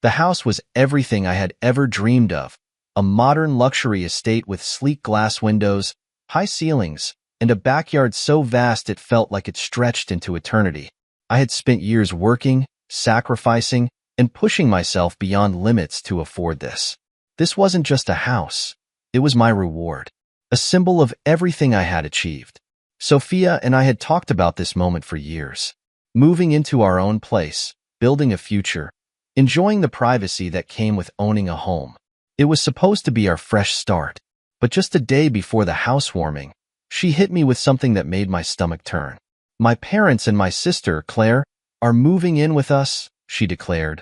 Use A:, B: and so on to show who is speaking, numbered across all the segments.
A: The house was everything I had ever dreamed of, a modern luxury estate with sleek glass windows, high ceilings, and a backyard so vast it felt like it stretched into eternity. I had spent years working, sacrificing, and pushing myself beyond limits to afford this. This wasn't just a house. It was my reward, a symbol of everything I had achieved. Sophia and I had talked about this moment for years. Moving into our own place, building a future, enjoying the privacy that came with owning a home. It was supposed to be our fresh start. But just a day before the housewarming, she hit me with something that made my stomach turn. My parents and my sister, Claire, are moving in with us, she declared,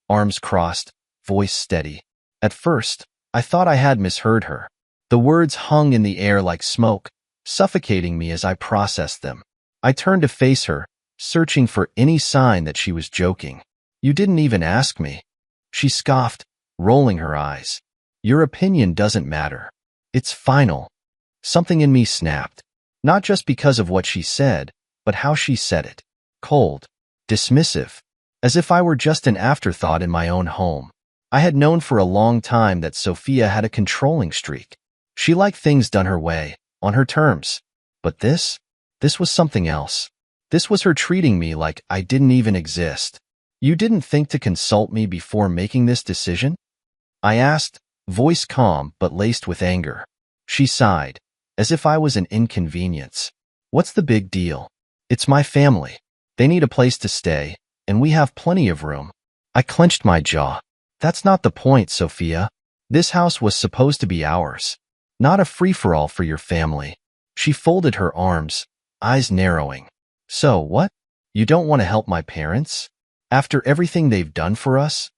A: arms crossed, voice steady. At first, I thought I had misheard her. The words hung in the air like smoke, suffocating me as I processed them. I turned to face her, searching for any sign that she was joking. "You didn't even ask me," she scoffed, rolling her eyes. "Your opinion doesn't matter. It's final." Something in me snapped, not just because of what she said, but how she said it. Cold, dismissive, as if I were just an afterthought in my own home. I had known for a long time that Sophia had a controlling streak. She liked things done her way, on her terms. But this was something else. This was her treating me like I didn't even exist. "You didn't think to consult me before making this decision?" I asked, voice calm but laced with anger. She sighed, as if I was an inconvenience. "What's the big deal? It's my family. They need a place to stay, and we have plenty of room." I clenched my jaw. "That's not the point, Sophia. This house was supposed to be ours, not a free-for-all for your family." She folded her arms, eyes narrowing. "So what? You don't want to help my parents? After everything they've done for us?"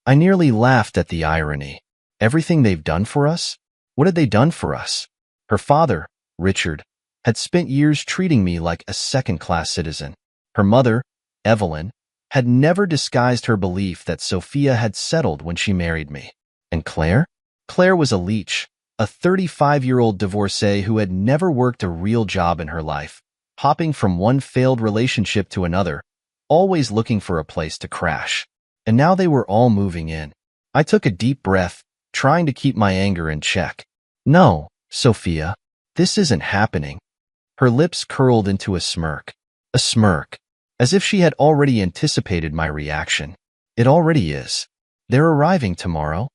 A: I nearly laughed at the irony. Everything they've done for us? What had they done for us? Her father, Richard, had spent years treating me like a second-class citizen. Her mother, Evelyn, had never disguised her belief that Sophia had settled when she married me. And Claire? Claire was a leech, a 35-year-old divorcee who had never worked a real job in her life, hopping from one failed relationship to another, always looking for a place to crash. And now they were all moving in. I took a deep breath, trying to keep my anger in check. "No, Sophia, this isn't happening." Her lips curled into a smirk, as if she had already anticipated my reaction. "It already is. They're arriving tomorrow."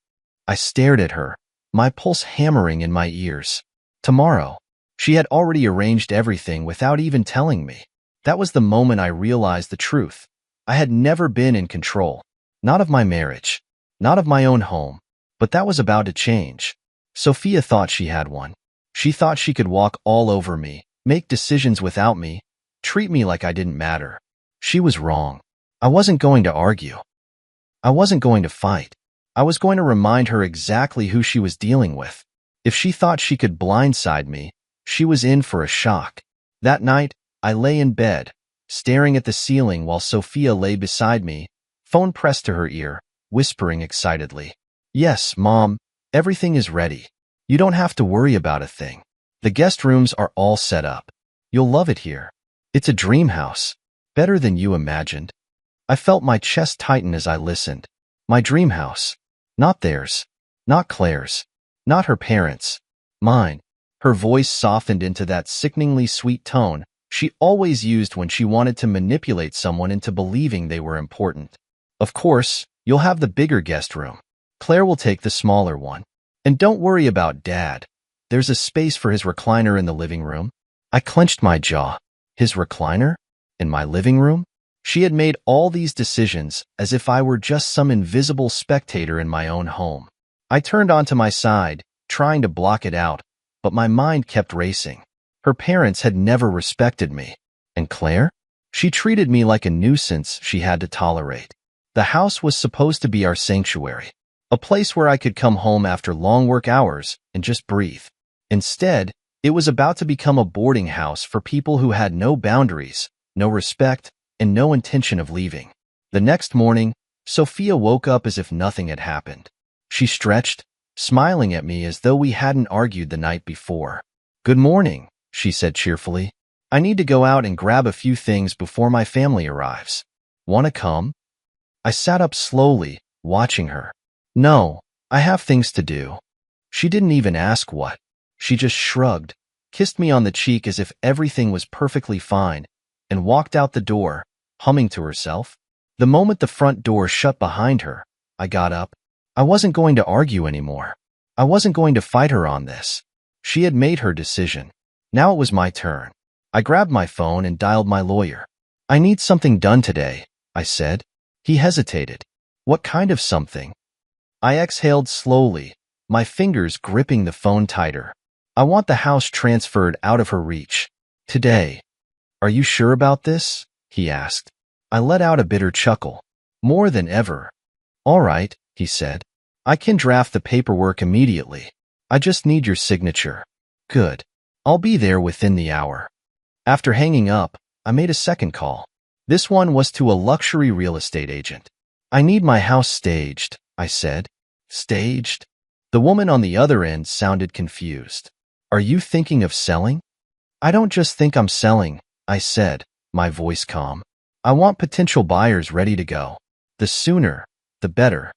A: I stared at her, my pulse hammering in my ears. Tomorrow. She had already arranged everything without even telling me. That was the moment I realized the truth. I had never been in control. Not of my marriage, not of my own home, but that was about to change. Sophia thought she had one. She thought she could walk all over me, make decisions without me, treat me like I didn't matter. She was wrong. I wasn't going to argue. I wasn't going to fight. I was going to remind her exactly who she was dealing with. If she thought she could blindside me, she was in for a shock. That night, I lay in bed, staring at the ceiling while Sophia lay beside me, phone pressed to her ear, whispering excitedly. "Yes, Mom, everything is ready. You don't have to worry about a thing. The guest rooms are all set up. You'll love it here. It's a dream house, better than you imagined." I felt my chest tighten as I listened. My dream house. Not theirs. Not Claire's. Not her parents'. Mine. Her voice softened into that sickeningly sweet tone she always used when she wanted to manipulate someone into believing they were important. "Of course, you'll have the bigger guest room. Claire will take the smaller one. And don't worry about Dad. There's a space for his recliner in the living room." I clenched my jaw. His recliner? In my living room? She had made all these decisions as if I were just some invisible spectator in my own home. I turned onto my side, trying to block it out, but my mind kept racing. Her parents had never respected me. And Claire? She treated me like a nuisance she had to tolerate. The house was supposed to be our sanctuary, a place where I could come home after long work hours and just breathe. Instead, it was about to become a boarding house for people who had no boundaries, no respect, and no intention of leaving. The next morning, Sophia woke up as if nothing had happened. She stretched, smiling at me as though we hadn't argued the night before. "Good morning," she said cheerfully. "I need to go out and grab a few things before my family arrives. Want to come?" I sat up slowly, watching her. No, I have things to do. She didn't even ask what. She just shrugged, kissed me on the cheek as if everything was perfectly fine, and walked out the door, humming to herself. The moment the front door shut behind her, I got up. I wasn't going to argue anymore. I wasn't going to fight her on this. She had made her decision. Now it was my turn. I grabbed my phone and dialed my lawyer. I need something done today, I said. He hesitated. What kind of something? I exhaled slowly, my fingers gripping the phone tighter. I want the house transferred out of her reach. Today. Are you sure about this? He asked. I let out a bitter chuckle. More than ever. All right, he said. I can draft the paperwork immediately. I just need your signature. Good. I'll be there within the hour. After hanging up, I made a second call. This one was to a luxury real estate agent. I need my house staged, I said. Staged? The woman on the other end sounded confused. Are you thinking of selling? I don't just think I'm selling, I said, my voice calm. I want potential buyers ready to go. The sooner, the better.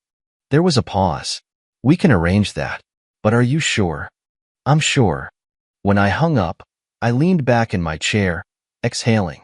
A: There was a pause. We can arrange that. But are you sure? I'm sure. When I hung up, I leaned back in my chair, exhaling.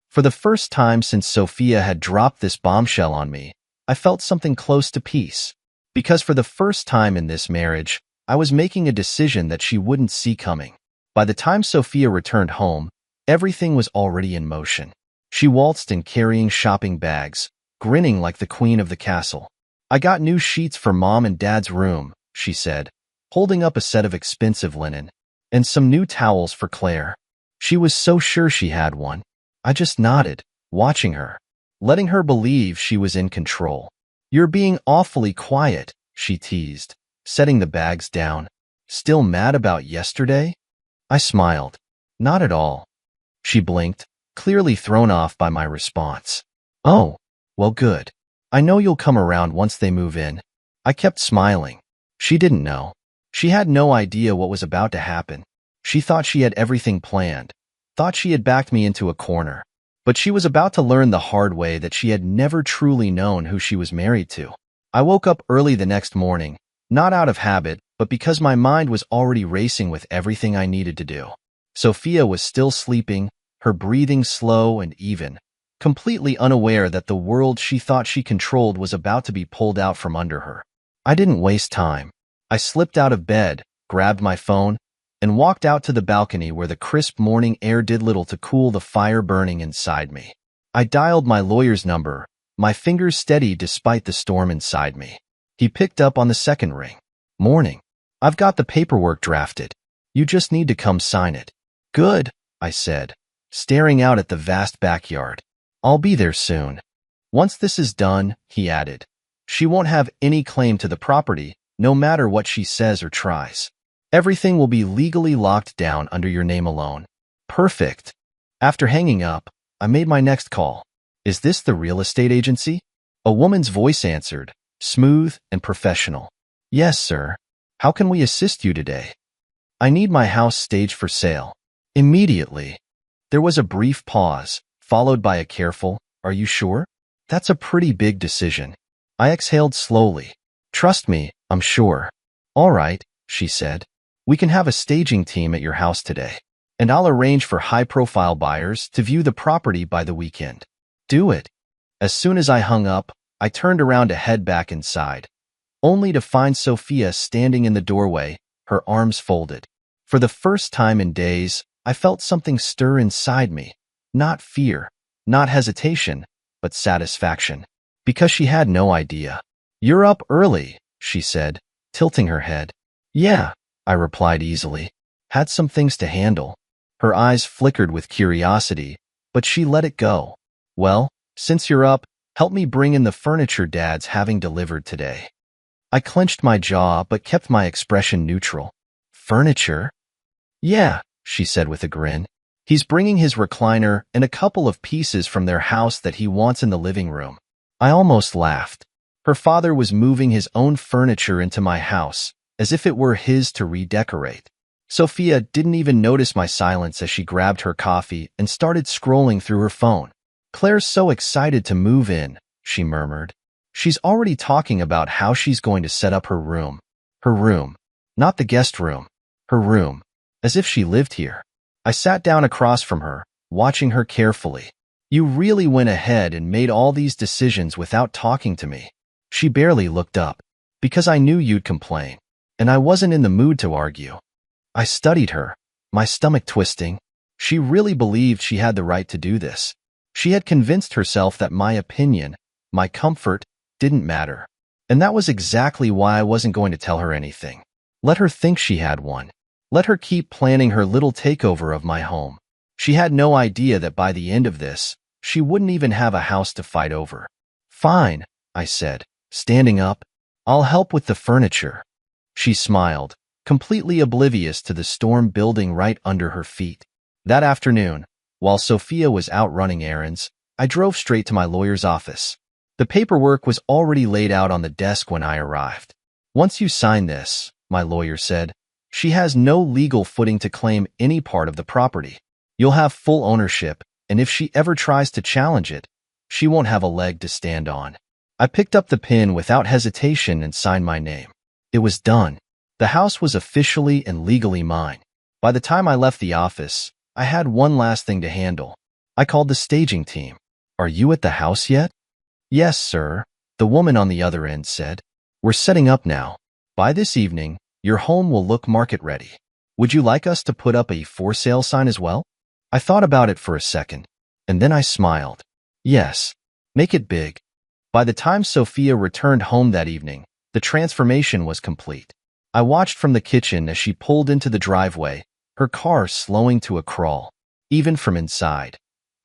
A: For the first time since Sophia had dropped this bombshell on me, I felt something close to peace. Because for the first time in this marriage, I was making a decision that she wouldn't see coming. By the time Sophia returned home, everything was already in motion. She waltzed in carrying shopping bags, grinning like the queen of the castle. I got new sheets for Mom and Dad's room, she said, holding up a set of expensive linen, and some new towels for Claire. She was so sure she had one. I just nodded, watching her, letting her believe she was in control. You're being awfully quiet, she teased, setting the bags down. Still mad about yesterday? I smiled. Not at all. She blinked, clearly thrown off by my response. Oh, well good. I know you'll come around once they move in. I kept smiling. She didn't know. She had no idea what was about to happen. She thought she had everything planned, thought she had backed me into a corner. But she was about to learn the hard way that she had never truly known who she was married to. I woke up early the next morning, not out of habit, but because my mind was already racing with everything I needed to do. Sophia was still sleeping, her breathing slow and even, completely unaware that the world she thought she controlled was about to be pulled out from under her. I didn't waste time. I slipped out of bed, grabbed my phone, and walked out to the balcony where the crisp morning air did little to cool the fire burning inside me. I dialed my lawyer's number, my fingers steady despite the storm inside me. He picked up on the second ring. Morning. I've got the paperwork drafted. You just need to come sign it. Good, I said, staring out at the vast backyard. I'll be there soon. Once this is done, he added, she won't have any claim to the property, no matter what she says or tries. Everything will be legally locked down under your name alone. Perfect. After hanging up, I made my next call. Is this the real estate agency? A woman's voice answered, smooth and professional. Yes, sir. How can we assist you today? I need my house staged for sale. Immediately. There was a brief pause, followed by a careful, are you sure? That's a pretty big decision. I exhaled slowly. Trust me, I'm sure. All right, she said. We can have a staging team at your house today, and I'll arrange for high-profile buyers to view the property by the weekend. Do it. As soon as I hung up, I turned around to head back inside, only to find Sophia standing in the doorway, her arms folded. For the first time in days, I felt something stir inside me. Not fear, not hesitation, but satisfaction. Because she had no idea. You're up early, she said, tilting her head. Yeah, I replied easily. Had some things to handle. Her eyes flickered with curiosity, but she let it go. Well, since you're up, help me bring in the furniture Dad's having delivered today. I clenched my jaw but kept my expression neutral. Furniture? Yeah, she said with a grin. He's bringing his recliner and a couple of pieces from their house that he wants in the living room. I almost laughed. Her father was moving his own furniture into my house, as if it were his to redecorate. Sophia didn't even notice my silence as she grabbed her coffee and started scrolling through her phone. Claire's so excited to move in, she murmured. She's already talking about how she's going to set up her room. Her room. Not the guest room. Her room. As if she lived here. I sat down across from her, watching her carefully. You really went ahead and made all these decisions without talking to me. She barely looked up. Because I knew you'd complain. And I wasn't in the mood to argue. I studied her, my stomach twisting. She really believed she had the right to do this. She had convinced herself that my opinion, my comfort, didn't matter. And that was exactly why I wasn't going to tell her anything. Let her think she had one. Let her keep planning her little takeover of my home. She had no idea that by the end of this, she wouldn't even have a house to fight over. Fine, I said, standing up. I'll help with the furniture. She smiled, completely oblivious to the storm building right under her feet. That afternoon, while Sophia was out running errands, I drove straight to my lawyer's office. The paperwork was already laid out on the desk when I arrived. Once you sign this, my lawyer said, she has no legal footing to claim any part of the property. You'll have full ownership, and if she ever tries to challenge it, she won't have a leg to stand on. I picked up the pen without hesitation and signed my name. It was done. The house was officially and legally mine. By the time I left the office, I had one last thing to handle. I called the staging team. Are you at the house yet? Yes, sir, the woman on the other end said. We're setting up now. By this evening, your home will look market ready. Would you like us to put up a for sale sign as well? I thought about it for a second, and then I smiled. Yes, make it big. By the time Sophia returned home that evening, the transformation was complete. I watched from the kitchen as she pulled into the driveway, her car slowing to a crawl. Even from inside,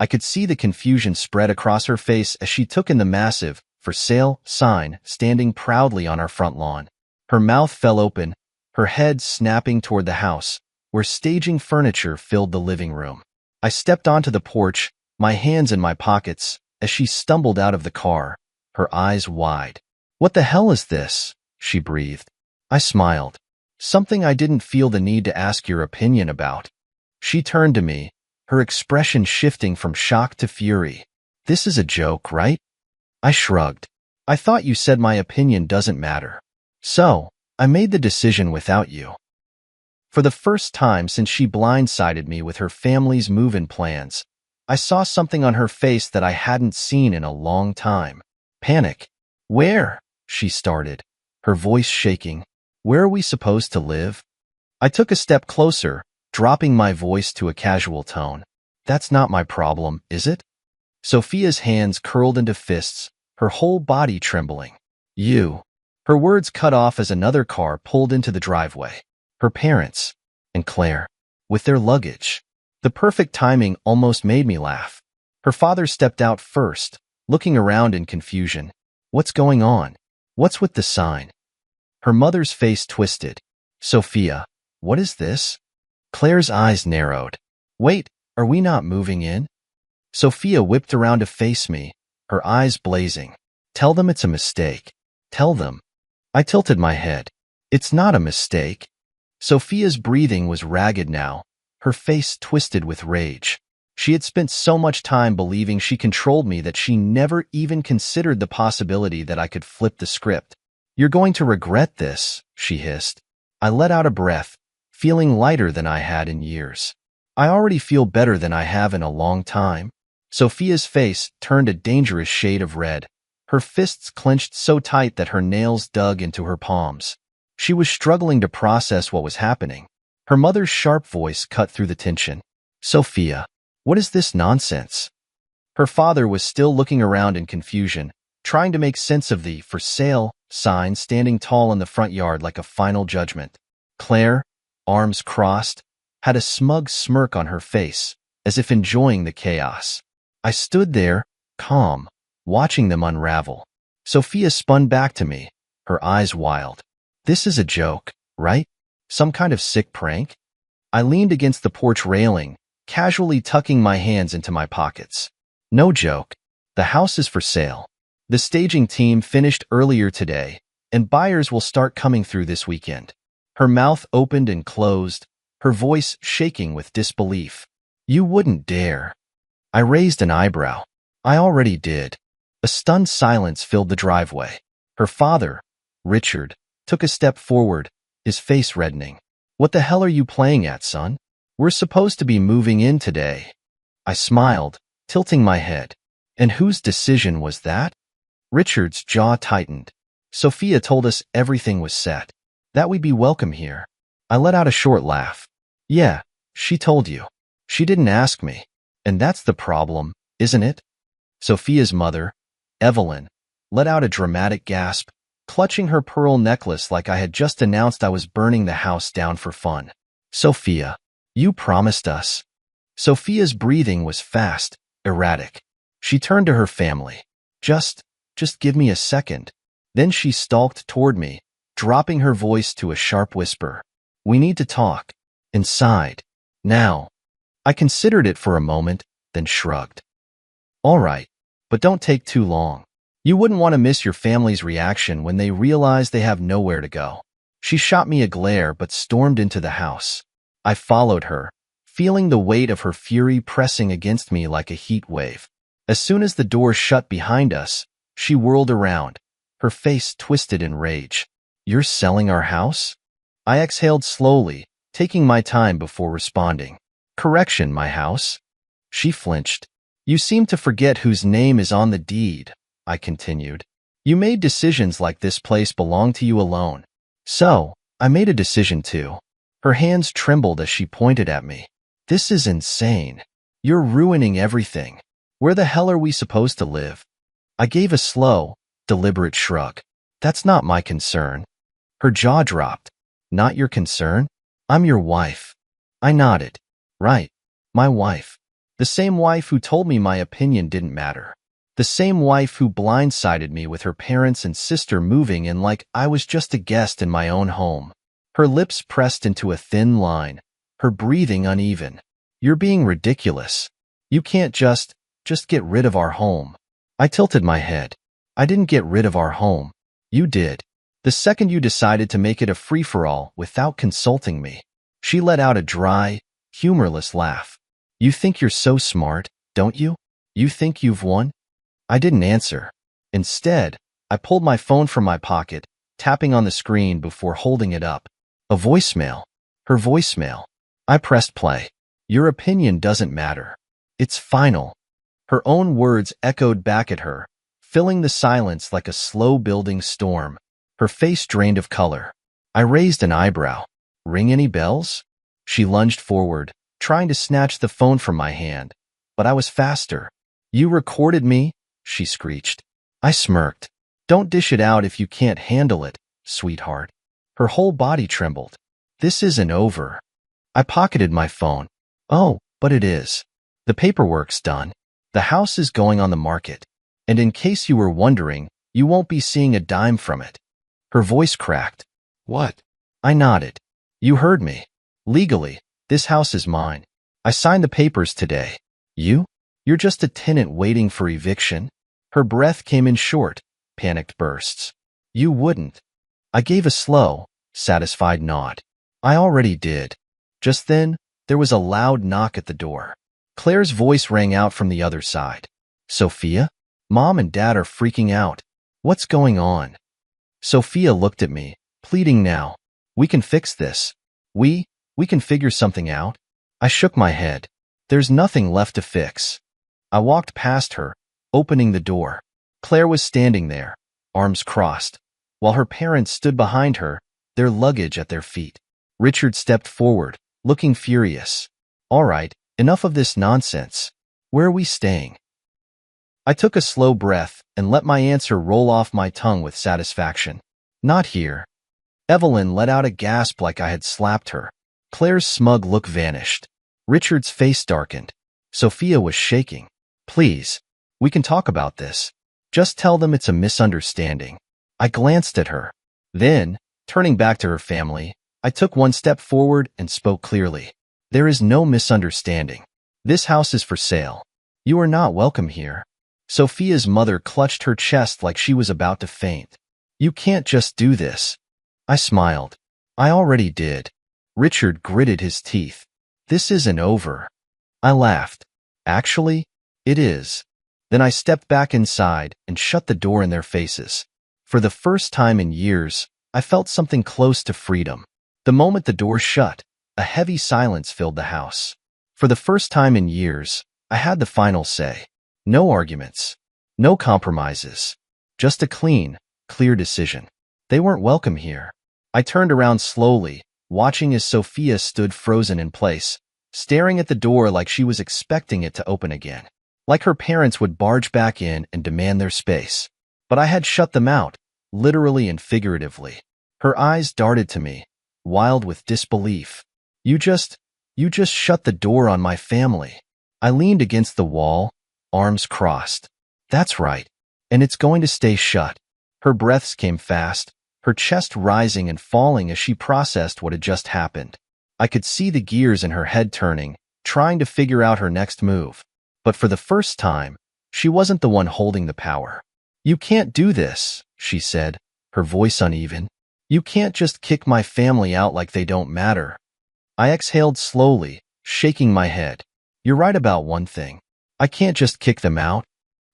A: I could see the confusion spread across her face as she took in the massive, for sale, sign standing proudly on our front lawn. Her mouth fell open, her head snapping toward the house, where staging furniture filled the living room. I stepped onto the porch, my hands in my pockets, as she stumbled out of the car, her eyes wide. What the hell is this? She breathed. I smiled. Something I didn't feel the need to ask your opinion about. She turned to me, her expression shifting from shock to fury. This is a joke, right? I shrugged. I thought you said my opinion doesn't matter. So, I made the decision without you. For the first time since she blindsided me with her family's move-in plans, I saw something on her face that I hadn't seen in a long time. Panic. Where? She started, her voice shaking. Where are we supposed to live? I took a step closer, dropping my voice to a casual tone. That's not my problem, is it? Sophia's hands curled into fists, her whole body trembling. You. Her words cut off as another car pulled into the driveway. Her parents. And Claire. With their luggage. The perfect timing almost made me laugh. Her father stepped out first, looking around in confusion. What's going on? What's with the sign? Her mother's face twisted. Sophia, what is this? Claire's eyes narrowed. Wait, are we not moving in? Sophia whipped around to face me, her eyes blazing. Tell them it's a mistake. Tell them. I tilted my head. It's not a mistake. Sophia's breathing was ragged now, her face twisted with rage. She had spent so much time believing she controlled me that she never even considered the possibility that I could flip the script. You're going to regret this, she hissed. I let out a breath, feeling lighter than I had in years. I already feel better than I have in a long time. Sophia's face turned a dangerous shade of red. Her fists clenched so tight that her nails dug into her palms. She was struggling to process what was happening. Her mother's sharp voice cut through the tension. Sophia, what is this nonsense? Her father was still looking around in confusion, trying to make sense of the for sale sign standing tall in the front yard like a final judgment. Claire, arms crossed, had a smug smirk on her face, as if enjoying the chaos. I stood there, calm, watching them unravel. Sophia spun back to me, her eyes wild. This is a joke, right? Some kind of sick prank? I leaned against the porch railing, casually tucking my hands into my pockets. No joke. The house is for sale. The staging team finished earlier today, and buyers will start coming through this weekend. Her mouth opened and closed, her voice shaking with disbelief. You wouldn't dare. I raised an eyebrow. I already did. A stunned silence filled the driveway. Her father, Richard, took a step forward, his face reddening. "What the hell are you playing at, son? We're supposed to be moving in today." I smiled, tilting my head. "And whose decision was that?" Richard's jaw tightened. "Sophia told us everything was set, that we'd be welcome here." I let out a short laugh. "Yeah, she told you. She didn't ask me. And that's the problem, isn't it?" Sophia's mother, Evelyn, let out a dramatic gasp, clutching her pearl necklace like I had just announced I was burning the house down for fun. "Sophia, you promised us." Sophia's breathing was fast, erratic. She turned to her family. Just give me a second." Then she stalked toward me, dropping her voice to a sharp whisper. "We need to talk. Inside. Now." I considered it for a moment, then shrugged. "All right, but don't take too long. You wouldn't want to miss your family's reaction when they realize they have nowhere to go." She shot me a glare but stormed into the house. I followed her, feeling the weight of her fury pressing against me like a heat wave. As soon as the door shut behind us, she whirled around, her face twisted in rage. "You're selling our house?" I exhaled slowly, taking my time before responding. "Correction, my house." She flinched. "You seem to forget whose name is on the deed," I continued. "You made decisions like this place belonged to you alone. So, I made a decision too." Her hands trembled as she pointed at me. "This is insane. You're ruining everything. Where the hell are we supposed to live?" I gave a slow, deliberate shrug. "That's not my concern." Her jaw dropped. "Not your concern? I'm your wife." I nodded. "Right. My wife. The same wife who told me my opinion didn't matter. The same wife who blindsided me with her parents and sister moving in like I was just a guest in my own home." Her lips pressed into a thin line, her breathing uneven. "You're being ridiculous. You can't just get rid of our home." I tilted my head. "I didn't get rid of our home. You did. The second you decided to make it a free-for-all without consulting me." She let out a dry, humorless laugh. "You think you're so smart, don't you? You think you've won?" I didn't answer. Instead, I pulled my phone from my pocket, tapping on the screen before holding it up. A voicemail. Her voicemail. I pressed play. "Your opinion doesn't matter. It's final." Her own words echoed back at her, filling the silence like a slow-building storm. Her face drained of color. I raised an eyebrow. "Ring any bells?" She lunged forward, trying to snatch the phone from my hand, but I was faster. "You recorded me?" she screeched. I smirked. "Don't dish it out if you can't handle it, sweetheart." Her whole body trembled. "This isn't over." I pocketed my phone. "Oh, but it is. The paperwork's done. The house is going on the market. And in case you were wondering, you won't be seeing a dime from it." Her voice cracked. "What?" I nodded. "You heard me. Legally, this house is mine. I signed the papers today. You? You're just a tenant waiting for eviction." Her breath came in short, panicked bursts. "You wouldn't." I gave a slow, satisfied nod. "I already did." Just then, there was a loud knock at the door. Claire's voice rang out from the other side. "Sophia? Mom and Dad are freaking out. What's going on?" Sophia looked at me, pleading now. "We can fix this. We can figure something out." I shook my head. "There's nothing left to fix." I walked past her, opening the door. Claire was standing there, arms crossed, while her parents stood behind her, their luggage at their feet. Richard stepped forward, looking furious. "All right, enough of this nonsense. Where are we staying?" I took a slow breath and let my answer roll off my tongue with satisfaction. "Not here." Evelyn let out a gasp like I had slapped her. Claire's smug look vanished. Richard's face darkened. Sophia was shaking. "Please, we can talk about this. Just tell them it's a misunderstanding." I glanced at her. Then, turning back to her family, I took one step forward and spoke clearly. "There is no misunderstanding. This house is for sale. You are not welcome here." Sophia's mother clutched her chest like she was about to faint. "You can't just do this." I smiled. "I already did." Richard gritted his teeth. "This isn't over." I laughed. "Actually, it is. Then I stepped back inside and shut the door in their faces. For the first time in years, I felt something close to freedom. The moment the door shut, a heavy silence filled the house. For the first time in years, I had the final say. No arguments. No compromises. Just a clean, clear decision. They weren't welcome here. I turned around slowly, watching as Sophia stood frozen in place, staring at the door like she was expecting it to open again. Like her parents would barge back in and demand their space. But I had shut them out, literally and figuratively. Her eyes darted to me, wild with disbelief. You just shut the door on my family. I leaned against the wall, arms crossed. That's right. And it's going to stay shut. Her breaths came fast, her chest rising and falling as she processed what had just happened. I could see the gears in her head turning, trying to figure out her next move. But for the first time, she wasn't the one holding the power. You can't do this, she said, her voice uneven. You can't just kick my family out like they don't matter. I exhaled slowly, shaking my head. You're right about one thing. I can't just kick them out.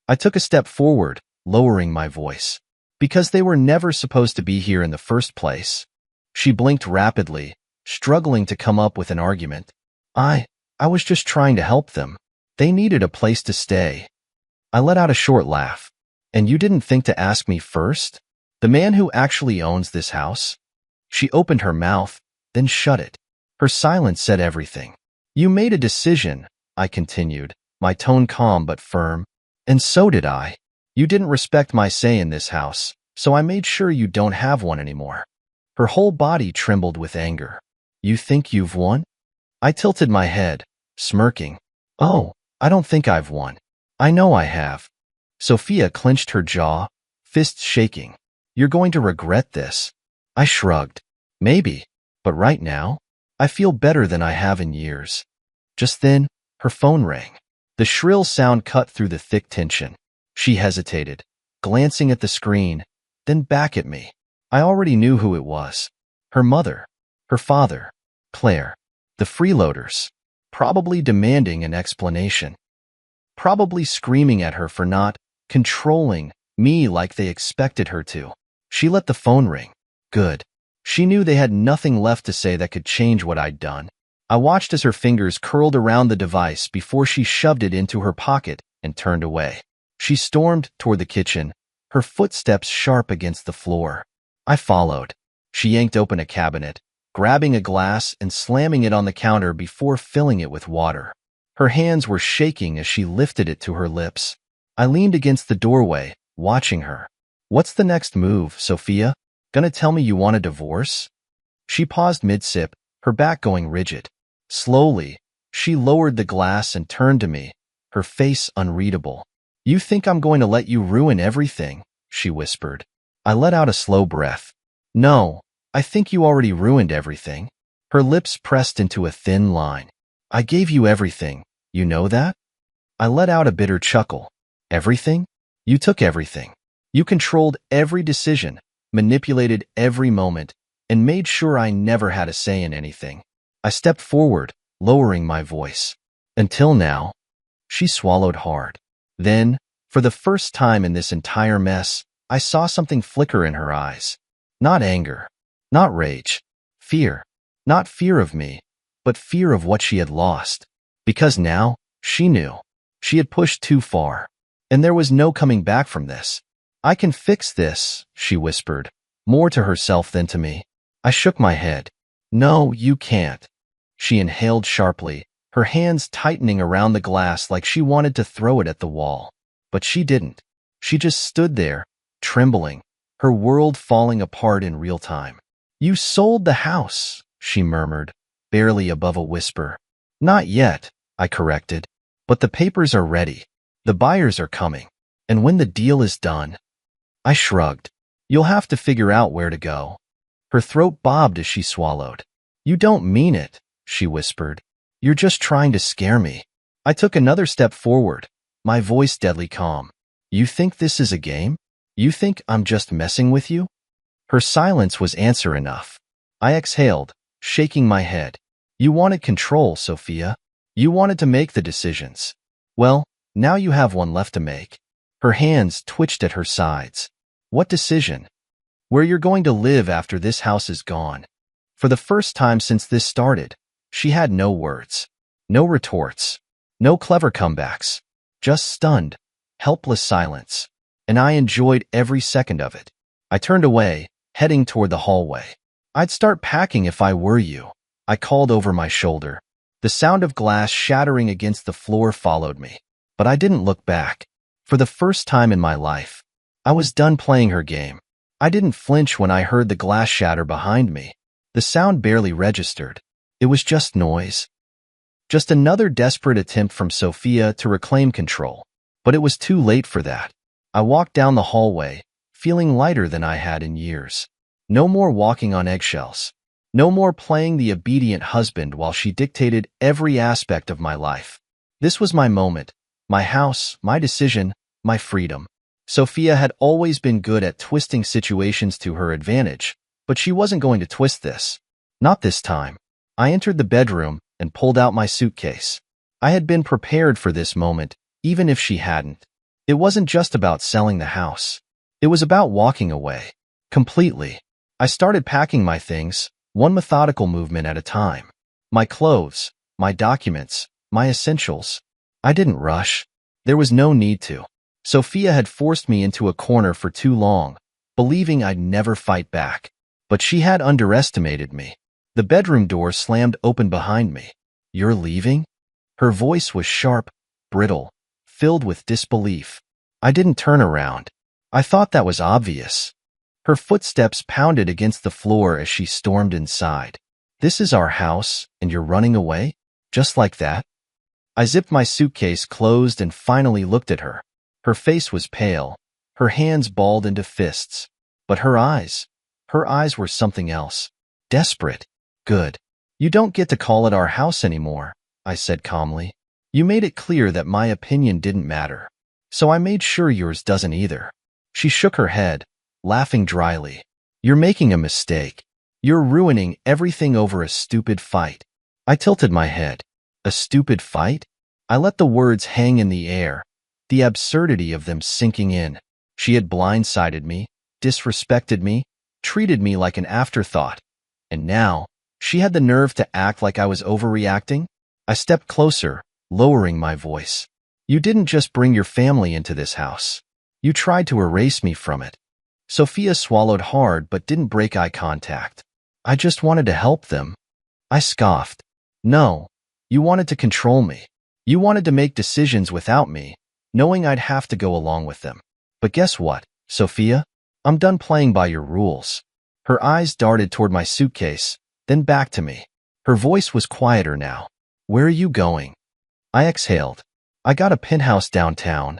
A: I took a step forward, lowering my voice. Because they were never supposed to be here in the first place. She blinked rapidly, struggling to come up with an argument. I was just trying to help them. They needed a place to stay. I let out a short laugh. And you didn't think to ask me first? The man who actually owns this house? She opened her mouth, then shut it. Her silence said everything. You made a decision, I continued, my tone calm but firm. And so did I. You didn't respect my say in this house, so I made sure you don't have one anymore. Her whole body trembled with anger. You think you've won? I tilted my head, smirking. Oh, I don't think I've won. I know I have. Sophia clenched her jaw, fists shaking. You're going to regret this. I shrugged. Maybe, but right now, I feel better than I have in years. Just then, her phone rang. The shrill sound cut through the thick tension. She hesitated, glancing at the screen, then back at me. I already knew who it was. Her mother, her father, Claire, the freeloaders, probably demanding an explanation. Probably screaming at her for not controlling me like they expected her to. She let the phone ring. Good. She knew they had nothing left to say that could change what I'd done. I watched as her fingers curled around the device before she shoved it into her pocket and turned away. She stormed toward the kitchen, her footsteps sharp against the floor. I followed. She yanked open a cabinet, grabbing a glass and slamming it on the counter before filling it with water. Her hands were shaking as she lifted it to her lips. I leaned against the doorway, watching her. What's the next move, Sophia? Gonna tell me you want a divorce? She paused mid-sip, her back going rigid. Slowly, she lowered the glass and turned to me, her face unreadable. You think I'm going to let you ruin everything? She whispered. I let out a slow breath. No, I think you already ruined everything. Her lips pressed into a thin line. I gave you everything, you know that? I let out a bitter chuckle. Everything? You took everything. You controlled every decision, manipulated every moment, and made sure I never had a say in anything. I stepped forward, lowering my voice. Until now. She swallowed hard. Then, for the first time in this entire mess, I saw something flicker in her eyes. Not anger, not rage, fear. Not fear of me, but fear of what she had lost. Because now, she knew. She had pushed too far. And there was no coming back from this. I can fix this, she whispered, more to herself than to me. I shook my head. No, you can't. She inhaled sharply, her hands tightening around the glass like she wanted to throw it at the wall. But she didn't. She just stood there, trembling, her world falling apart in real time. You sold the house, she murmured, barely above a whisper. Not yet, I corrected. But the papers are ready. The buyers are coming. And when the deal is done, I shrugged. You'll have to figure out where to go. Her throat bobbed as she swallowed. You don't mean it, she whispered. You're just trying to scare me. I took another step forward, my voice deadly calm. You think this is a game? You think I'm just messing with you? Her silence was answer enough. I exhaled, shaking my head. You wanted control, Sophia. You wanted to make the decisions. Well, Now you have one left to make. Her hands twitched at her sides. What decision? Where you're going to live after this house is gone. For the first time since this started, she had no words, no retorts, no clever comebacks, just stunned, helpless silence. And I enjoyed every second of it. I turned away, heading toward the hallway. I'd start packing if I were you, I called over my shoulder. The sound of glass shattering against the floor followed me, but I didn't look back. For the first time in my life, I was done playing her game. I didn't flinch when I heard the glass shatter behind me. The sound barely registered. It was just noise. Just another desperate attempt from Sophia to reclaim control. But it was too late for that. I walked down the hallway, feeling lighter than I had in years. No more walking on eggshells. No more playing the obedient husband while she dictated every aspect of my life. This was my moment, my house, my decision, my freedom. Sophia had always been good at twisting situations to her advantage, but she wasn't going to twist this. Not this time. I entered the bedroom and pulled out my suitcase. I had been prepared for this moment, even if she hadn't. It wasn't just about selling the house. It was about walking away. Completely. I started packing my things, one methodical movement at a time. My clothes, my documents, my essentials. I didn't rush. There was no need to. Sophia had forced me into a corner for too long, believing I'd never fight back. But she had underestimated me. The bedroom door slammed open behind me. You're leaving? Her voice was sharp, brittle, filled with disbelief. I didn't turn around. I thought that was obvious. Her footsteps pounded against the floor as she stormed inside. This is our house, and you're running away? Just like that? I zipped my suitcase closed and finally looked at her. Her face was pale, her hands balled into fists. But her eyes were something else. Desperate. Good. You don't get to call it our house anymore, I said calmly. You made it clear that my opinion didn't matter. So I made sure yours doesn't either. She shook her head, laughing dryly. You're making a mistake. You're ruining everything over a stupid fight. I tilted my head. A stupid fight? I let the words hang in the air, the absurdity of them sinking in. She had blindsided me, disrespected me, treated me like an afterthought. And now, she had the nerve to act like I was overreacting? I stepped closer, lowering my voice. You didn't just bring your family into this house. You tried to erase me from it. Sophia swallowed hard but didn't break eye contact. I just wanted to help them. I scoffed. No, you wanted to control me. You wanted to make decisions without me, knowing I'd have to go along with them. But guess what, Sophia? I'm done playing by your rules. Her eyes darted toward my suitcase, then back to me. Her voice was quieter now. Where are you going? I exhaled. I got a penthouse downtown.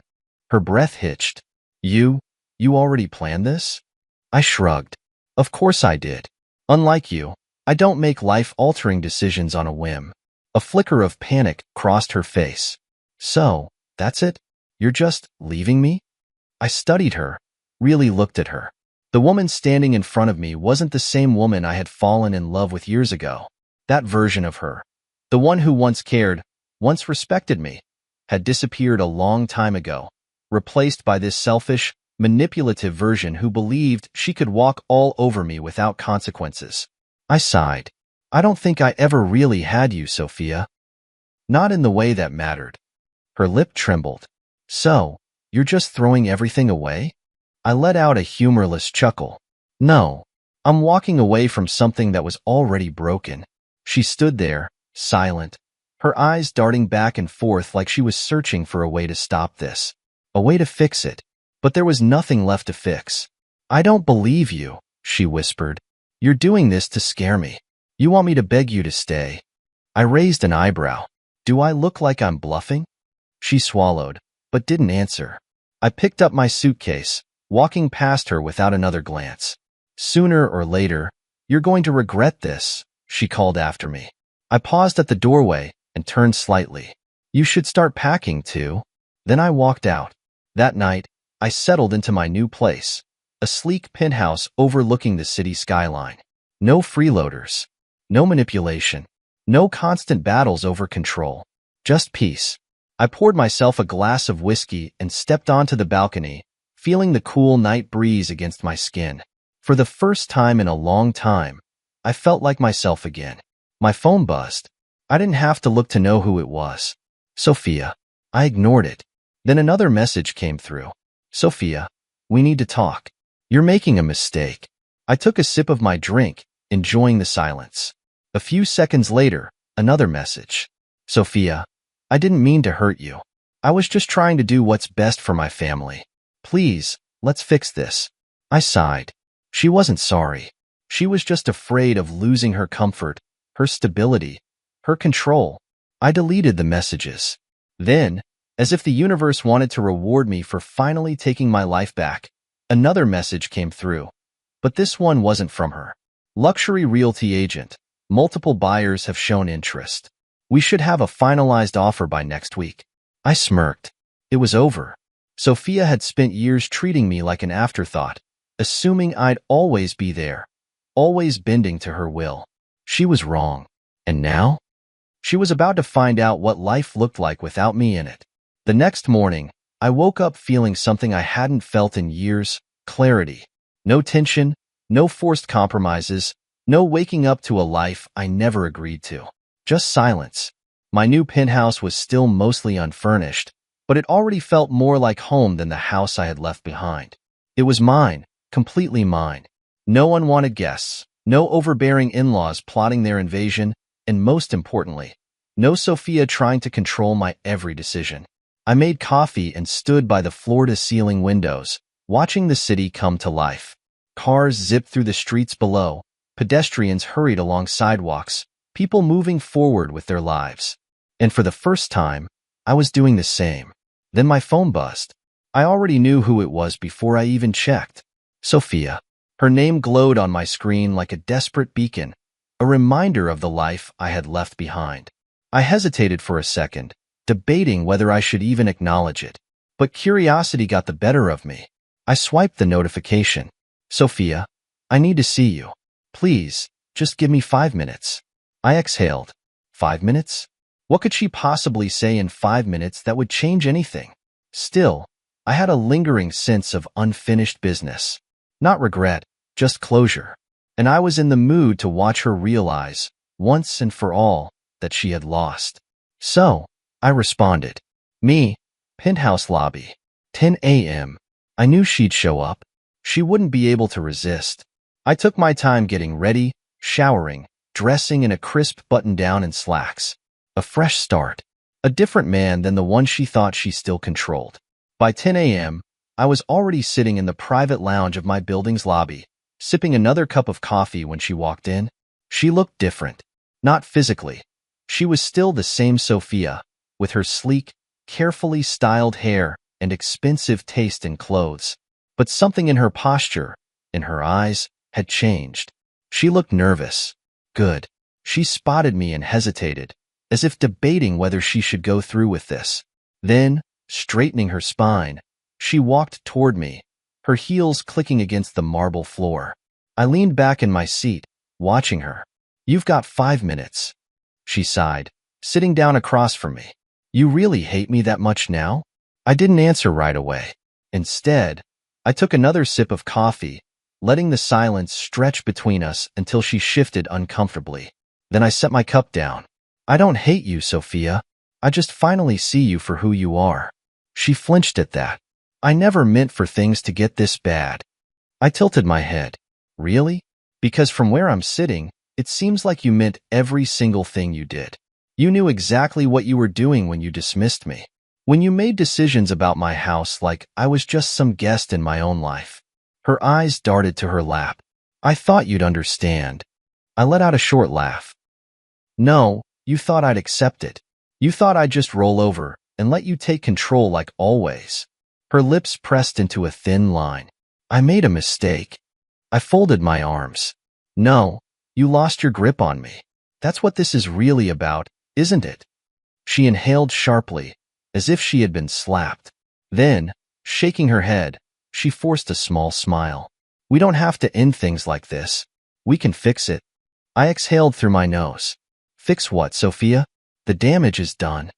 A: Her breath hitched. You already planned this? I shrugged. Of course I did. Unlike you, I don't make life-altering decisions on a whim. A flicker of panic crossed her face. So, that's it? You're just leaving me? I studied her, really looked at her. The woman standing in front of me wasn't the same woman I had fallen in love with years ago. That version of her, the one who once cared, once respected me, had disappeared a long time ago, replaced by this selfish, manipulative version who believed she could walk all over me without consequences. I sighed. I don't think I ever really had you, Sophia. Not in the way that mattered. Her lip trembled. So, you're just throwing everything away? I let out a humorless chuckle. No, I'm walking away from something that was already broken. She stood there, silent, her eyes darting back and forth like she was searching for a way to stop this, a way to fix it. But there was nothing left to fix. I don't believe you, she whispered. You're doing this to scare me. You want me to beg you to stay. I raised an eyebrow. Do I look like I'm bluffing? She swallowed, but didn't answer. I picked up my suitcase, walking past her without another glance. Sooner or later, you're going to regret this, she called after me. I paused at the doorway and turned slightly. You should start packing too. Then I walked out. That night, I settled into my new place, a sleek penthouse overlooking the city skyline. No freeloaders, no manipulation, no constant battles over control, just peace. I poured myself a glass of whiskey and stepped onto the balcony, feeling the cool night breeze against my skin. For the first time in a long time, I felt like myself again. My phone buzzed. I didn't have to look to know who it was. Sophia. I ignored it. Then another message came through. Sophia, we need to talk. You're making a mistake. I took a sip of my drink, enjoying the silence. A few seconds later, another message. Sophia, I didn't mean to hurt you. I was just trying to do what's best for my family. Please, let's fix this. I sighed. She wasn't sorry. She was just afraid of losing her comfort, her stability, her control. I deleted the messages. Then, as if the universe wanted to reward me for finally taking my life back, another message came through. But this one wasn't from her. Luxury realty agent. Multiple buyers have shown interest. We should have a finalized offer by next week. I smirked. It was over. Sophia had spent years treating me like an afterthought, assuming I'd always be there, always bending to her will. She was wrong. And now? She was about to find out what life looked like without me in it. The next morning, I woke up feeling something I hadn't felt in years, clarity. No tension, no forced compromises, no waking up to a life I never agreed to. Just silence. My new penthouse was still mostly unfurnished, but it already felt more like home than the house I had left behind. It was mine, completely mine. No one wanted guests, no overbearing in-laws plotting their invasion, and most importantly, no Sophia trying to control my every decision. I made coffee and stood by the floor-to-ceiling windows, watching the city come to life. Cars zipped through the streets below, pedestrians hurried along sidewalks, people moving forward with their lives. And for the first time, I was doing the same. Then my phone buzzed. I already knew who it was before I even checked. Sophia. Her name glowed on my screen like a desperate beacon, a reminder of the life I had left behind. I hesitated for a second, debating whether I should even acknowledge it. But curiosity got the better of me. I swiped the notification. Sophia, I need to see you. Please, just give me 5 minutes. I exhaled. 5 minutes? What could she possibly say in 5 minutes that would change anything? Still, I had a lingering sense of unfinished business. Not regret, just closure. And I was in the mood to watch her realize, once and for all, that she had lost. So, I responded. Me, penthouse lobby. 10 a.m. I knew she'd show up. She wouldn't be able to resist. I took my time getting ready, showering, dressing in a crisp button-down and slacks. A fresh start. A different man than the one she thought she still controlled. By 10 a.m., I was already sitting in the private lounge of my building's lobby, sipping another cup of coffee when she walked in. She looked different. Not physically. She was still the same Sophia, with her sleek, carefully styled hair and expensive taste in clothes. But something in her posture, in her eyes, had changed. She looked nervous. Good. She spotted me and hesitated, as if debating whether she should go through with this. Then, straightening her spine, she walked toward me, her heels clicking against the marble floor. I leaned back in my seat, watching her. You've got 5 minutes. She sighed, sitting down across from me. You really hate me that much now? I didn't answer right away. Instead, I took another sip of coffee, letting the silence stretch between us until she shifted uncomfortably. Then I set my cup down. I don't hate you, Sophia. I just finally see you for who you are. She flinched at that. I never meant for things to get this bad. I tilted my head. Really? Because from where I'm sitting, it seems like you meant every single thing you did. You knew exactly what you were doing when you dismissed me. When you made decisions about my house like I was just some guest in my own life. Her eyes darted to her lap. I thought you'd understand. I let out a short laugh. No, you thought I'd accept it. You thought I'd just roll over and let you take control like always. Her lips pressed into a thin line. I made a mistake. I folded my arms. No, you lost your grip on me. That's what this is really about, isn't it? She inhaled sharply, as if she had been slapped. Then, shaking her head, she forced a small smile. We don't have to end things like this. We can fix it. I exhaled through my nose. Fix what, Sophia? The damage is done.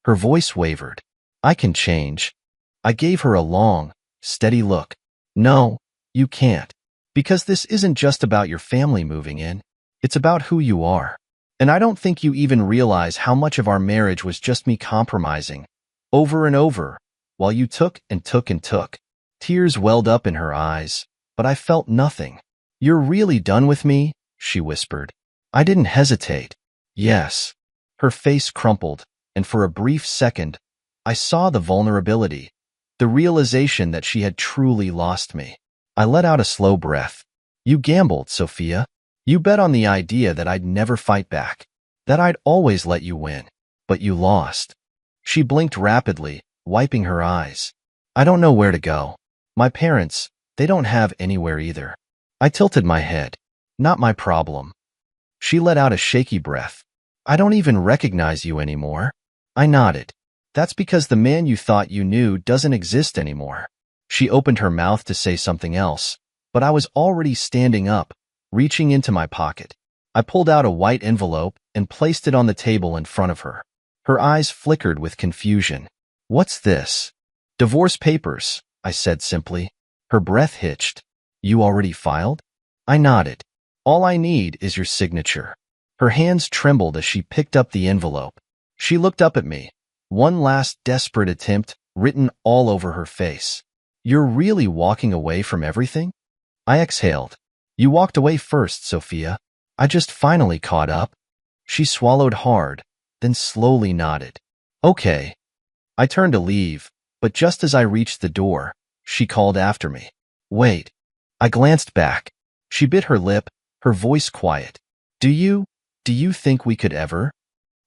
A: Her voice wavered. I can change. I gave her a long, steady look. No, you can't. Because this isn't just about your family moving in. It's about who you are. And I don't think you even realize how much of our marriage was just me compromising, over and over, while you took and took and took. Tears welled up in her eyes, but I felt nothing. You're really done with me? She whispered. I didn't hesitate. Yes. Her face crumpled, and for a brief second, I saw the vulnerability, the realization that she had truly lost me. I let out a slow breath. You gambled, Sophia. You bet on the idea that I'd never fight back, that I'd always let you win. But you lost. She blinked rapidly, wiping her eyes. I don't know where to go. My parents, they don't have anywhere either. I tilted my head. Not my problem. She let out a shaky breath. I don't even recognize you anymore. I nodded. That's because the man you thought you knew doesn't exist anymore. She opened her mouth to say something else, but I was already standing up, reaching into my pocket. I pulled out a white envelope and placed it on the table in front of her. Her eyes flickered with confusion. What's this? Divorce papers, I said simply. Her breath hitched. You already filed? I nodded. All I need is your signature. Her hands trembled as she picked up the envelope. She looked up at me. One last desperate attempt written all over her face. You're really walking away from everything? I exhaled. You walked away first, Sophia. I just finally caught up. She swallowed hard, then slowly nodded. Okay. I turned to leave, but just as I reached the door, she called after me. Wait. I glanced back. She bit her lip, her voice quiet. Do you think we could ever?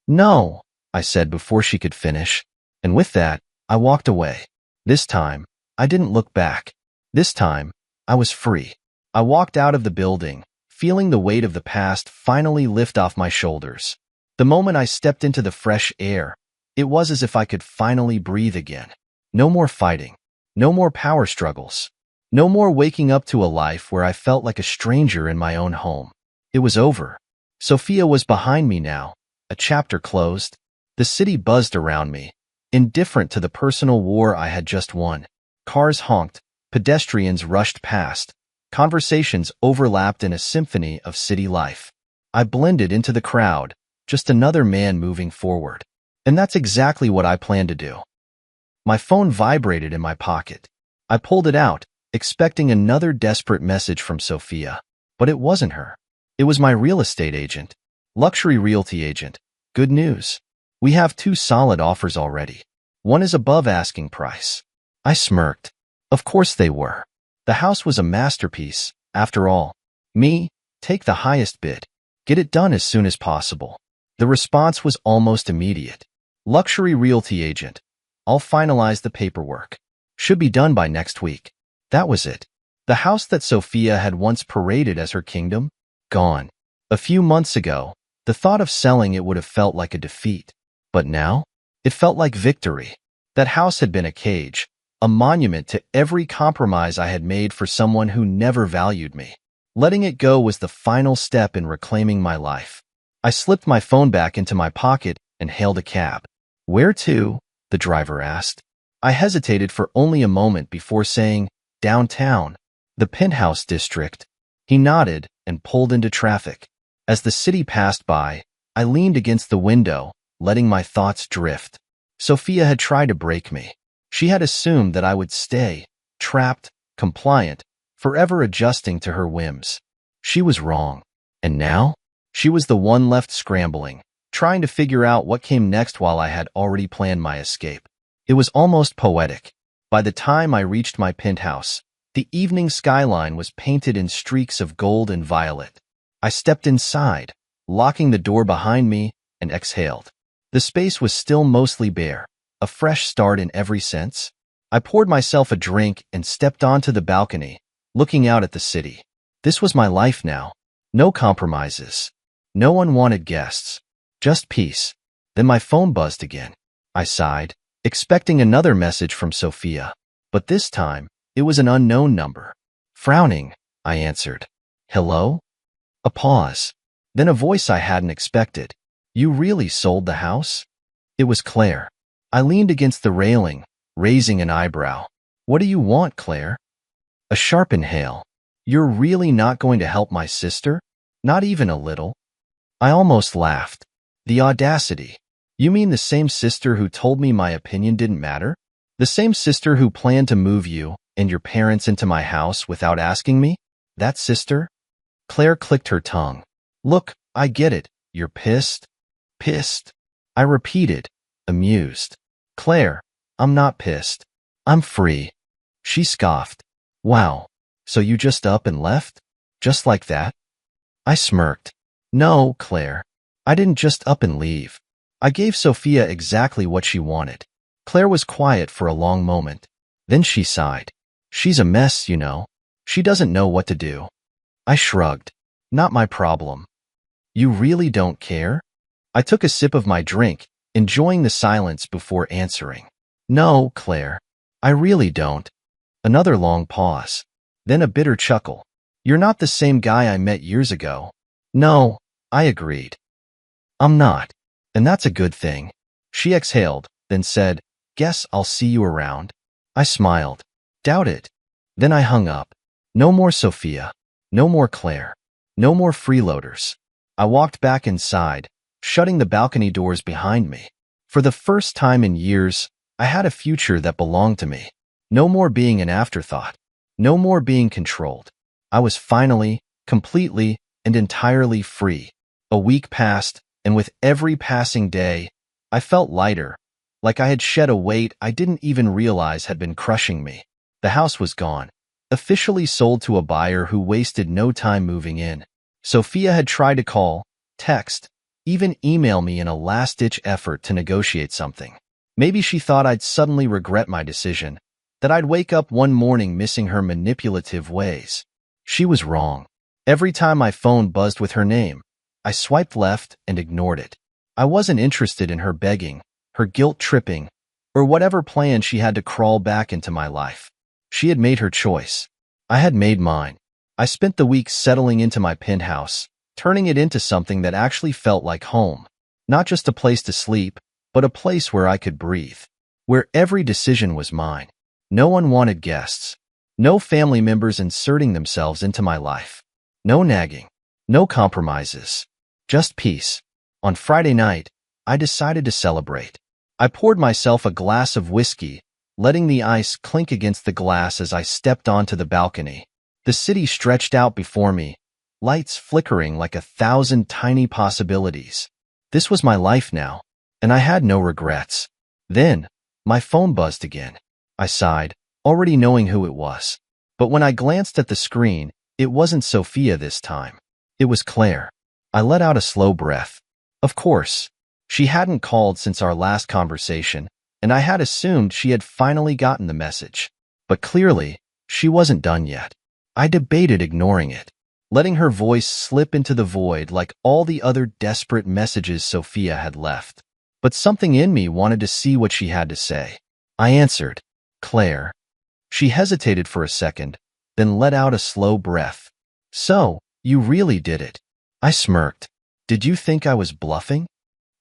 A: No, I said before she could finish, and with that, I walked away. This time, I didn't look back. This time, I was free. I walked out of the building, feeling the weight of the past finally lift off my shoulders. The moment I stepped into the fresh air, it was as if I could finally breathe again. No more fighting. No more power struggles. No more waking up to a life where I felt like a stranger in my own home. It was over. Sophia was behind me now, a chapter closed. The city buzzed around me, indifferent to the personal war I had just won. Cars honked, pedestrians rushed past, conversations overlapped in a symphony of city life. I blended into the crowd, just another man moving forward. And that's exactly what I planned to do. My phone vibrated in my pocket. I pulled it out, expecting another desperate message from Sophia. But it wasn't her. It was my real estate agent. Luxury realty agent. Good news. We have 2 solid offers already. One is above asking price. I smirked. Of course they were. The house was a masterpiece, after all. Me, take the highest bid. Get it done as soon as possible. The response was almost immediate. Luxury realty agent. I'll finalize the paperwork. Should be done by next week. That was it. The house that Sophia had once paraded as her kingdom, gone. A few months ago, the thought of selling it would have felt like a defeat. But now, it felt like victory. That house had been a cage, a monument to every compromise I had made for someone who never valued me. Letting it go was the final step in reclaiming my life. I slipped my phone back into my pocket and hailed a cab. Where to? The driver asked. I hesitated for only a moment before saying, downtown, the penthouse district. He nodded and pulled into traffic. As the city passed by, I leaned against the window, letting my thoughts drift. Sophia had tried to break me. She had assumed that I would stay, trapped, compliant, forever adjusting to her whims. She was wrong. And now? She was the one left scrambling, trying to figure out what came next while I had already planned my escape. It was almost poetic. By the time I reached my penthouse, the evening skyline was painted in streaks of gold and violet. I stepped inside, locking the door behind me, and exhaled. The space was still mostly bare, a fresh start in every sense. I poured myself a drink and stepped onto the balcony, looking out at the city. This was my life now. No compromises. No unwanted guests. Just peace. Then my phone buzzed again. I sighed, expecting another message from Sophia. But this time, it was an unknown number. Frowning, I answered. Hello? A pause. Then a voice I hadn't expected. You really sold the house? It was Claire. I leaned against the railing, raising an eyebrow. What do you want, Claire? A sharp inhale. You're really not going to help my sister? Not even a little? I almost laughed. The audacity. You mean the same sister who told me my opinion didn't matter? The same sister who planned to move you and your parents into my house without asking me? That sister? Claire clicked her tongue. Look, I get it. You're pissed? Pissed? I repeated, amused. Claire, I'm not pissed. I'm free. She scoffed. Wow, so you just up and left? Just like that? I smirked. No, Claire. I didn't just up and leave. I gave Sophia exactly what she wanted. Claire was quiet for a long moment. Then she sighed. She's a mess, you know. She doesn't know what to do. I shrugged. Not my problem. You really don't care? I took a sip of my drink, enjoying the silence before answering. No, Claire. I really don't. Another long pause. Then a bitter chuckle. You're not the same guy I met years ago. No, I agreed. I'm not. And that's a good thing. She exhaled, then said, Guess I'll see you around. I smiled. Doubt it. Then I hung up. No more Sophia. No more Claire. No more freeloaders. I walked back inside, shutting the balcony doors behind me. For the first time in years, I had a future that belonged to me. No more being an afterthought. No more being controlled. I was finally, completely, and entirely free. A week passed, and with every passing day, I felt lighter, like I had shed a weight I didn't even realize had been crushing me. The house was gone, officially sold to a buyer who wasted no time moving in. Sophia had tried to call, text, even email me in a last-ditch effort to negotiate something. Maybe she thought I'd suddenly regret my decision, that I'd wake up one morning missing her manipulative ways. She was wrong. Every time my phone buzzed with her name, I swiped left and ignored it. I wasn't interested in her begging, her guilt-tripping, or whatever plan she had to crawl back into my life. She had made her choice. I had made mine. I spent the week settling into my penthouse, turning it into something that actually felt like home. Not just a place to sleep, but a place where I could breathe. Where every decision was mine. No one wanted guests. No family members inserting themselves into my life. No nagging. No compromises. Just peace. On Friday night, I decided to celebrate. I poured myself a glass of whiskey, letting the ice clink against the glass as I stepped onto the balcony. The city stretched out before me, lights flickering like 1,000 tiny possibilities. This was my life now, and I had no regrets. Then, my phone buzzed again. I sighed, already knowing who it was. But when I glanced at the screen, it wasn't Sophia this time. It was Claire. I let out a slow breath. Of course, she hadn't called since our last conversation, and I had assumed she had finally gotten the message. But clearly, she wasn't done yet. I debated ignoring it, letting her voice slip into the void like all the other desperate messages Sophia had left. But something in me wanted to see what she had to say. I answered, Claire. She hesitated for a second, then let out a slow breath. So, you really did it. I smirked. Did you think I was bluffing?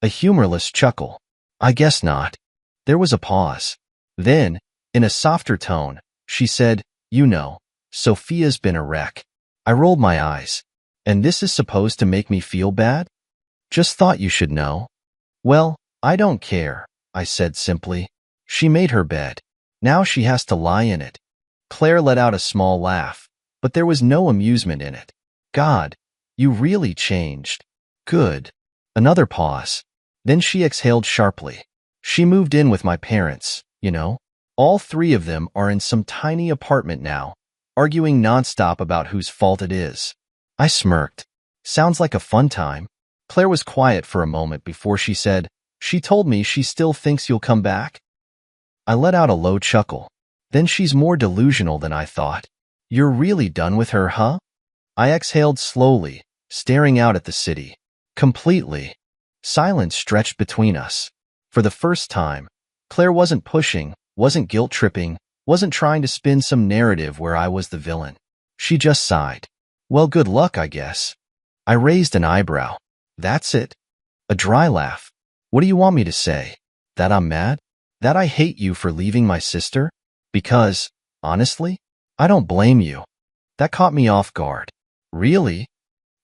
A: A humorless chuckle. I guess not. There was a pause. Then, in a softer tone, she said, You know, Sophia's been a wreck. I rolled my eyes. And this is supposed to make me feel bad? Just thought you should know. Well, I don't care, I said simply. She made her bed. Now she has to lie in it. Claire let out a small laugh, but there was no amusement in it. God, you really changed. Good. Another pause. Then she exhaled sharply. She moved in with my parents, you know. All three of them are in some tiny apartment now, arguing nonstop about whose fault it is. I smirked. Sounds like a fun time. Claire was quiet for a moment before she said, She told me she still thinks you'll come back. I let out a low chuckle. Then she's more delusional than I thought. You're really done with her, huh? I exhaled slowly, staring out at the city. Completely. Silence stretched between us. For the first time, Claire wasn't pushing, wasn't guilt-tripping, wasn't trying to spin some narrative where I was the villain. She just sighed. Well, good luck, I guess. I raised an eyebrow. That's it. A dry laugh. What do you want me to say? That I'm mad? That I hate you for leaving my sister? Because, honestly, I don't blame you. That caught me off guard. Really?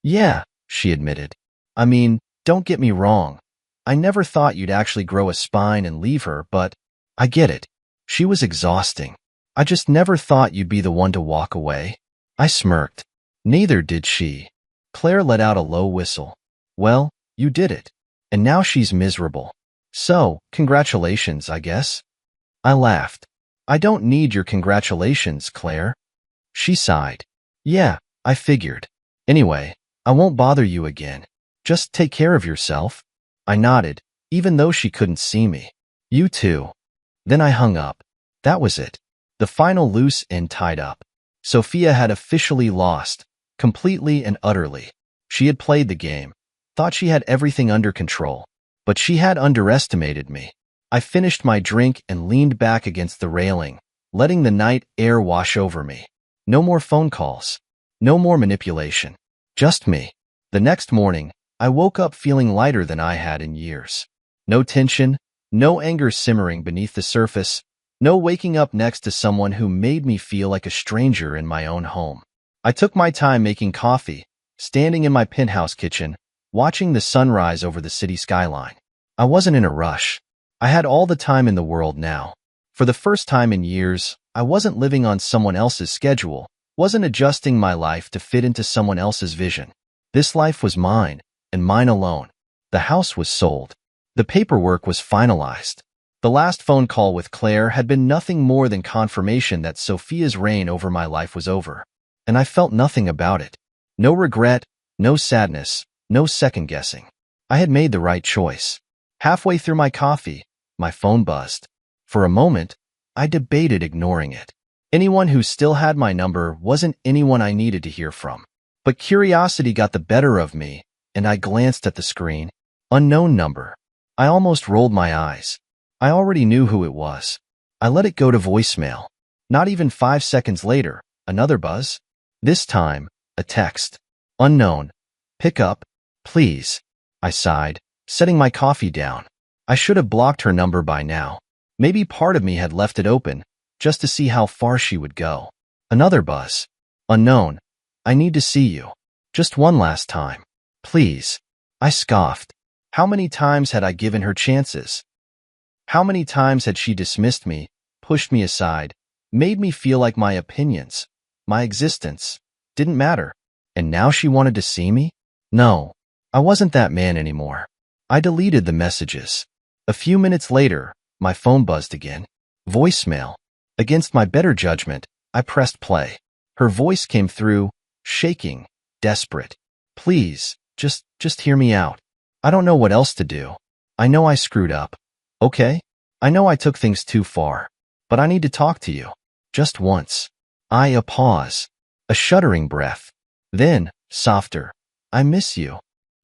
A: Yeah, she admitted. I mean, don't get me wrong. I never thought you'd actually grow a spine and leave her, but I get it. She was exhausting. I just never thought you'd be the one to walk away. I smirked. Neither did she. Claire let out a low whistle. Well, you did it. And now she's miserable. So, congratulations, I guess. I laughed. I don't need your congratulations, Claire. She sighed. Yeah, I figured. Anyway, I won't bother you again. Just take care of yourself. I nodded, even though she couldn't see me. You too. Then I hung up. That was it. The final loose end tied up. Sophia had officially lost, completely and utterly. She had played the game, thought she had everything under control, but she had underestimated me. I finished my drink and leaned back against the railing, letting the night air wash over me. No more phone calls. No more manipulation. Just me. The next morning, I woke up feeling lighter than I had in years. No tension, no anger simmering beneath the surface, no waking up next to someone who made me feel like a stranger in my own home. I took my time making coffee, standing in my penthouse kitchen, watching the sunrise over the city skyline. I wasn't in a rush. I had all the time in the world now. For the first time in years, I wasn't living on someone else's schedule, wasn't adjusting my life to fit into someone else's vision. This life was mine, and mine alone. The house was sold. The paperwork was finalized. The last phone call with Claire had been nothing more than confirmation that Sophia's reign over my life was over. And I felt nothing about it. No regret, no sadness, no second-guessing. I had made the right choice. Halfway through my coffee, my phone buzzed. For a moment, I debated ignoring it. Anyone who still had my number wasn't anyone I needed to hear from. But curiosity got the better of me, and I glanced at the screen. Unknown number. I almost rolled my eyes. I already knew who it was. I let it go to voicemail. Not even 5 seconds later, another buzz. This time, a text. Unknown. Pick up, please. I sighed, setting my coffee down. I should have blocked her number by now. Maybe part of me had left it open, just to see how far she would go. Another buzz. Unknown. I need to see you. Just one last time. Please. I scoffed. How many times had I given her chances? How many times had she dismissed me, pushed me aside, made me feel like my opinions, my existence, didn't matter? And now she wanted to see me? No, I wasn't that man anymore. I deleted the messages. A few minutes later, my phone buzzed again. Voicemail. Against my better judgment, I pressed play. Her voice came through, shaking, desperate. Please, just hear me out. I don't know what else to do. I know I screwed up. Okay? I know I took things too far. But I need to talk to you. Just once. A pause. A shuddering breath. Then, softer. I miss you.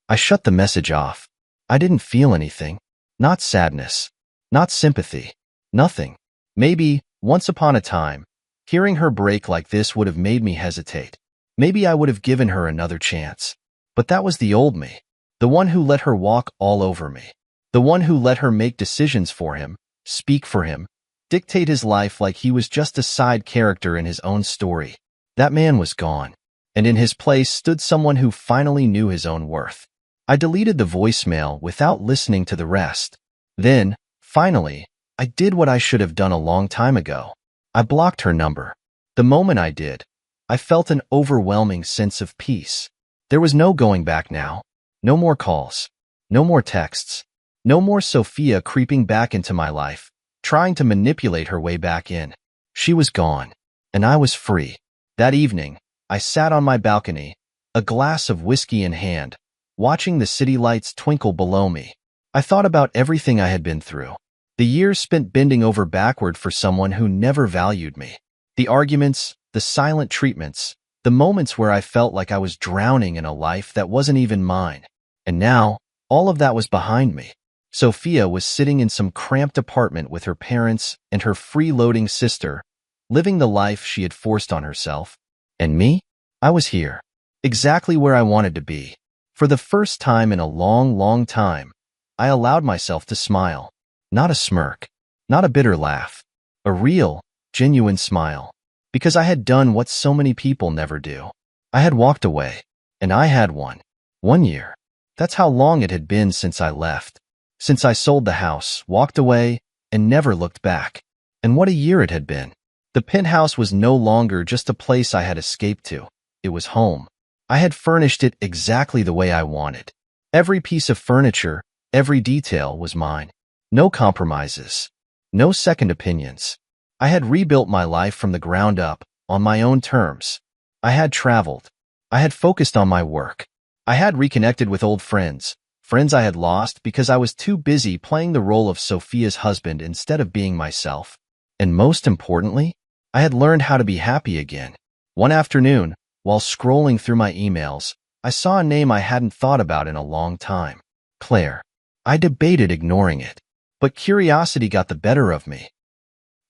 A: I shut the message off. I didn't feel anything. Not sadness. Not sympathy. Nothing. Maybe, once upon a time, hearing her break like this would have made me hesitate. Maybe I would have given her another chance. But that was the old me. The one who let her walk all over me. The one who let her make decisions for him, speak for him, dictate his life like he was just a side character in his own story. That man was gone. And in his place stood someone who finally knew his own worth. I deleted the voicemail without listening to the rest. Then, finally, I did what I should have done a long time ago. I blocked her number. The moment I did, I felt an overwhelming sense of peace. There was no going back now. No more calls. No more texts. No more Sophia creeping back into my life, trying to manipulate her way back in. She was gone, and I was free. That evening, I sat on my balcony, a glass of whiskey in hand, watching the city lights twinkle below me. I thought about everything I had been through. The years spent bending over backward for someone who never valued me. The arguments, the silent treatments, the moments where I felt like I was drowning in a life that wasn't even mine. And now, all of that was behind me. Sophia was sitting in some cramped apartment with her parents and her freeloading sister, living the life she had forced on herself. And me? I was here, exactly where I wanted to be. For the first time in a long, long time, I allowed myself to smile. Not a smirk, Not a bitter laugh. A real, genuine smile. Because I had done what so many people never do. I had walked away. And I had won. 1 year. That's how long it had been since I left. Since I sold the house, walked away, and never looked back. And what a year it had been. The penthouse was no longer just a place I had escaped to. It was home. I had furnished it exactly the way I wanted. Every piece of furniture, every detail was mine. No compromises. No second opinions. I had rebuilt my life from the ground up, on my own terms. I had traveled. I had focused on my work. I had reconnected with old friends, friends I had lost because I was too busy playing the role of Sophia's husband instead of being myself. And most importantly, I had learned how to be happy again. One afternoon, while scrolling through my emails, I saw a name I hadn't thought about in a long time. Claire. I debated ignoring it, but curiosity got the better of me.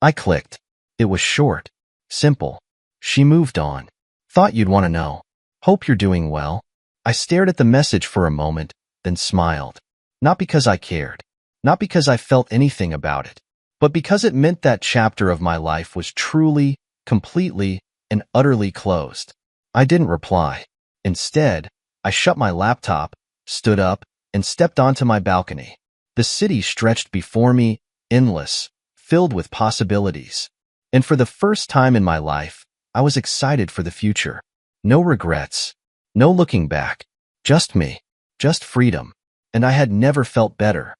A: I clicked. It was short, simple. She moved on. Thought you'd want to know. Hope you're doing well. I stared at the message for a moment, then smiled. Not because I cared. Not because I felt anything about it. But because it meant that chapter of my life was truly, completely, and utterly closed. I didn't reply. Instead, I shut my laptop, stood up, and stepped onto my balcony. The city stretched before me, endless, filled with possibilities. And for the first time in my life, I was excited for the future. No regrets. No looking back. Just me. Just freedom. And I had never felt better.